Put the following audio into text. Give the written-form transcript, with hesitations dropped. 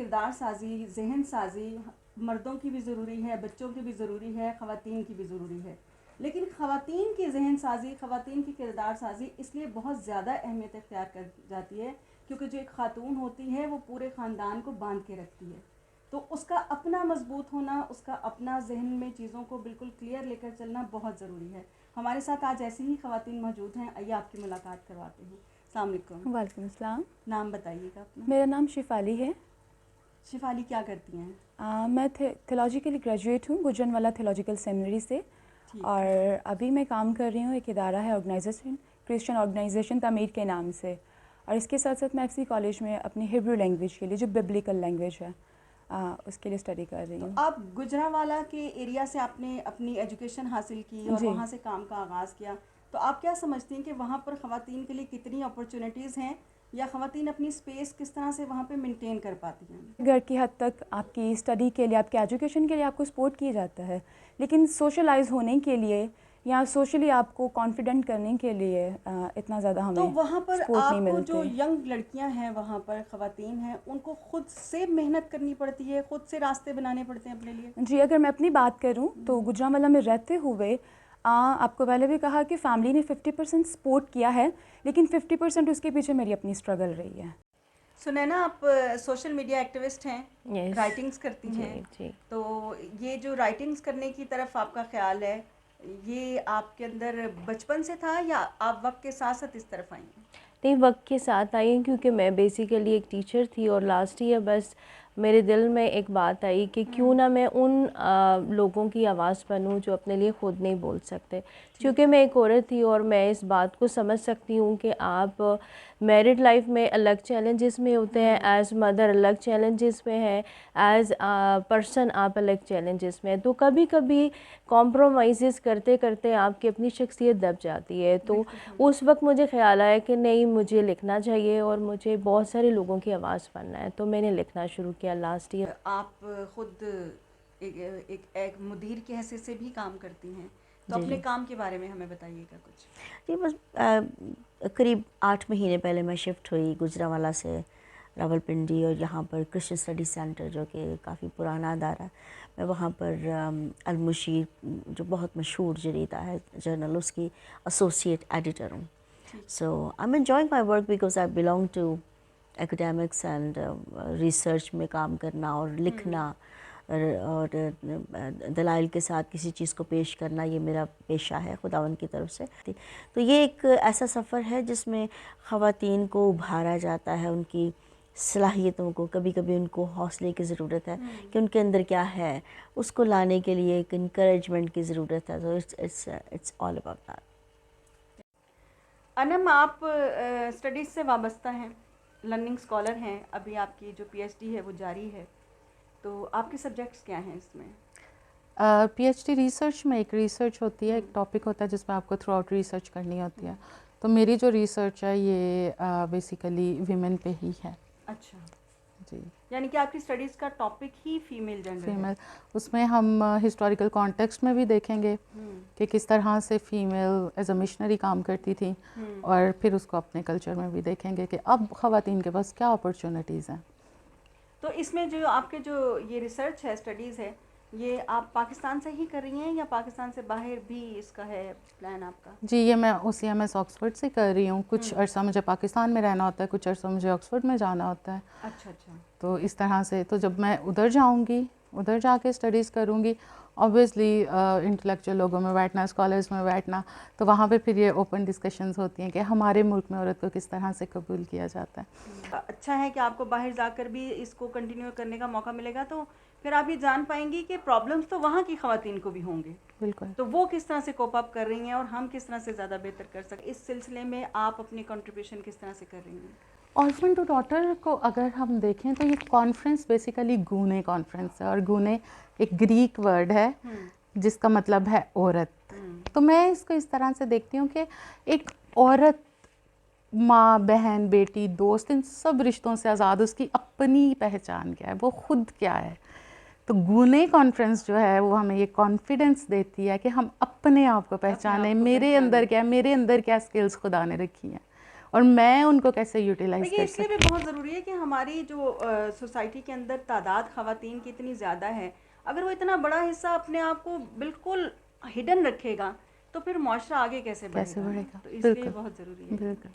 کردار سازی، ذہن سازی مردوں کی بھی ضروری ہے، بچوں کی بھی ضروری ہے، خواتین کی بھی ضروری ہے، لیکن خواتین کی ذہن سازی، خواتین کی کردار سازی اس لیے بہت زیادہ اہمیت اختیار کر جاتی ہے کیونکہ جو ایک خاتون ہوتی ہے وہ پورے خاندان کو باندھ کے رکھتی ہے، تو اس کا اپنا مضبوط ہونا، اس کا اپنا ذہن میں چیزوں کو بالکل کلیئر لے کر چلنا بہت ضروری ہے. ہمارے ساتھ آج ایسی ہی خواتین موجود ہیں، آئیے آپ کی ملاقات کرواتے ہیں. السلام علیکم. وعلیکم السلام. نام بتائیے گا اپنا. میرا نام شفالی ہے. شفالی کیا کرتی ہیں؟ میں تھیولوجی کے لیے گریجویٹ ہوں گجرانوالہ تھیولوجیکل سیمنری سے، اور ابھی میں کام کر رہی ہوں ایک ادارہ ہے آرگنائزیشن، کرسچن آرگنائزیشن تعمیر کے نام سے، اور اس کے ساتھ ساتھ میں ایف سی کالج میں اپنی ہیبرو لینگویج کے لیے جو ببلیکل لینگویج ہے اس کے لیے اسٹڈی کر رہی ہوں. تو آپ گجرانوالہ کے ایریا سے آپ نے اپنی ایجوکیشن حاصل کی اور وہاں سے کام کا آغاز کیا، تو آپ کیا سمجھتی ہیں کہ وہاں پر خواتین کے لیے کتنی اپرچونیٹیز ہیں، یا خواتین اپنی اسپیس کس طرح سے وہاں پہ مینٹین کر پاتی ہیں؟ گھر کی حد تک آپ کی اسٹڈی کے لیے، آپ کی ایجوکیشن کے لیے آپ کو سپورٹ کیا جاتا ہے، لیکن سوشلائز ہونے کے لیے یا سوشلی آپ کو کانفیڈنٹ کرنے کے لیے اتنا زیادہ ہمیں تو وہاں پر سپورٹ نہیں آپ کو ملتے. جو ینگ لڑکیاں ہیں، وہاں پر خواتین ہیں، ان کو خود سے محنت کرنی پڑتی ہے، خود سے راستے بنانے پڑتے ہیں اپنے لیے؟ جی، اگر میں اپنی بات کروں تو گجرانوالہ میں رہتے ہوئے آپ کو پہلے بھی کہا کہ فیملی نے 50% سپورٹ کیا ہے، لیکن 50% اس کے پیچھے میری اپنی اسٹرگل رہی ہے. سنینا، آپ سوشل میڈیا ایکٹیوسٹ ہیں، رائٹنگز کرتی ہیں، تو یہ جو رائٹنگز کرنے کی طرف آپ کا خیال ہے، یہ آپ کے اندر بچپن سے تھا یا آپ وقت کے ساتھ ساتھ اس طرف آئی ہیں؟ نہیں، وقت کے ساتھ آئی ہیں، کیونکہ میں بیسیکلی ایک ٹیچر تھی، اور لاسٹ ایئر بس میرے دل میں ایک بات آئی کہ کیوں نہ میں ان لوگوں کی آواز بنوں جو اپنے لیے خود نہیں بول سکتے. چونکہ میں ایک عورت تھی اور میں اس بات کو سمجھ سکتی ہوں کہ آپ میرڈ لائف میں الگ چیلنجز میں ہوتے ہیں، ایز مدر الگ چیلنجز میں ہیں، ایز پرسن آپ الگ چیلنجز میں ہیں، تو کبھی کبھی کمپرومائزز کرتے کرتے آپ کی اپنی شخصیت دب جاتی ہے. تو اس وقت مجھے خیال آیا کہ نہیں، مجھے لکھنا چاہیے اور مجھے بہت سارے لوگوں کی آواز بننا ہے، تو میں نے لکھنا شروع کیا لاسٹ ایئر. آپ خود ایک مدیر کی حیثیت سے بھی کام کرتی ہیں، تو اپنے کام کے بارے میں ہمیں بتائیے گا کچھ. جی، بس قریب 8 مہینے پہلے میں شفٹ ہوئی گجرانوالہ سے راولپنڈی، اور یہاں پر کرسچن اسٹڈی سینٹر جو کہ کافی پرانا ادارہ ہے، میں وہاں پر المشیر جو بہت مشہور جریدہ ہے جرنل، اس کی ایسوسیٹ ایڈیٹر ہوں. So I am enjoying my work because I belong to academics and research میں کام کرنا اور لکھنا اور دلائل کے ساتھ کسی چیز کو پیش کرنا، یہ میرا پیشہ ہے خداوند کی طرف سے. تو یہ ایک ایسا سفر ہے جس میں خواتین کو ابھارا جاتا ہے، ان کی صلاحیتوں کو، کبھی کبھی ان کو حوصلے کی ضرورت ہے کہ ان کے اندر کیا ہے، اس کو لانے کے لیے ایک انکریجمنٹ کی ضرورت ہے. تو اٹس آل اباؤٹ دیٹ. انم، آپ اسٹڈیز سے وابستہ ہیں، لرننگ اسکالر ہیں، ابھی آپ کی جو پی ایچ ڈی ہے وہ جاری ہے، تو آپ کے سبجیکٹس کیا ہیں اس میں؟ پی ایچ ڈی ریسرچ میں ایک ریسرچ ہوتی ہے، ایک ٹاپک ہوتا ہے جس میں آپ کو تھرو آؤٹ ریسرچ کرنی ہوتی ہے. تو میری جو ریسرچ ہے یہ بیسیکلی ویمن پہ ہی ہے. اچھا جی، یعنی کہ آپ کی اسٹڈیز کا ٹاپک ہی فیمیل جینڈر ہے. اس میں ہم ہسٹوریکل کانٹیکسٹ میں بھی دیکھیں گے کہ کس طرح سے فیمیل ایز اے مشنری کام کرتی تھی، اور پھر اس کو اپنے کلچر میں بھی دیکھیں گے کہ اب خواتین کے پاس کیا اپرچونیٹیز ہیں. تو اس میں جو آپ کے جو یہ ریسرچ ہے، اسٹڈیز ہے، یہ آپ پاکستان سے ہی کر رہی ہیں یا پاکستان سے باہر بھی اس کا ہے پلان آپ کا؟ جی، یہ میں OCMS آکسفورڈ سے کر رہی ہوں. کچھ عرصہ مجھے پاکستان میں رہنا ہوتا ہے، کچھ عرصہ مجھے آکسفورڈ میں جانا ہوتا ہے. اچھا اچھا. تو اس طرح سے تو جب میں ادھر جاؤں گی، ادھر جا کے اسٹڈیز کروں گی، آبویسلی انٹلیکچوئل لوگوں میں بیٹھنا، اسکالرس میں بیٹھنا، تو وہاں پہ پھر یہ اوپن ڈسکشنز ہوتی ہیں کہ ہمارے ملک میں عورت کو کس طرح سے قبول کیا جاتا ہے. اچھا ہے کہ آپ کو باہر جا کر بھی اس کو کنٹینیو کرنے کا موقع ملے گا، تو پھر آپ یہ جان پائیں گی کہ پرابلمس تو وہاں کی خواتین کو بھی ہوں گے. بالکل. تو وہ کس طرح سے کوپ اپ کر رہی ہیں اور ہم کس طرح سے زیادہ بہتر کر سکیں. اس سلسلے میں آپ اپنی کنٹریبیوشن کس طرح سے کر رہی ہیں؟ آرفن ٹو ڈاٹر کو اگر ہم دیکھیں تو یہ کانفرنس بیسیکلی گونے کانفرنس ہے، اور گونے ایک گریک ورڈ ہے جس کا مطلب ہے عورت. تو میں اس کو اس طرح سے دیکھتی ہوں کہ ایک عورت ماں، بہن، بیٹی، دوست، ان سب رشتوں سے آزاد اس کی اپنی پہچان کیا ہے، وہ خود کیا ہے. تو گونے کانفرنس جو ہے وہ ہمیں یہ کانفیڈنس دیتی ہے کہ ہم اپنے آپ کو پہچانیں، میرے اندر کیا ہے، میرے اندر کیا سکلز خدا نے رکھی ہیں، اور میں ان کو کیسے یوٹیلائز دیکھیے کر اس لیے بھی بہت ضروری ہے کہ ہماری جو سوسائٹی کے اندر تعداد خواتین کی اتنی زیادہ ہے، اگر وہ اتنا بڑا حصہ اپنے آپ کو بالکل ہڈن رکھے گا تو پھر معاشرہ آگے کیسے بڑھے گا؟ بڑھے گا؟ تو اس لیے بالکل بہت ضروری ہے. بالکل.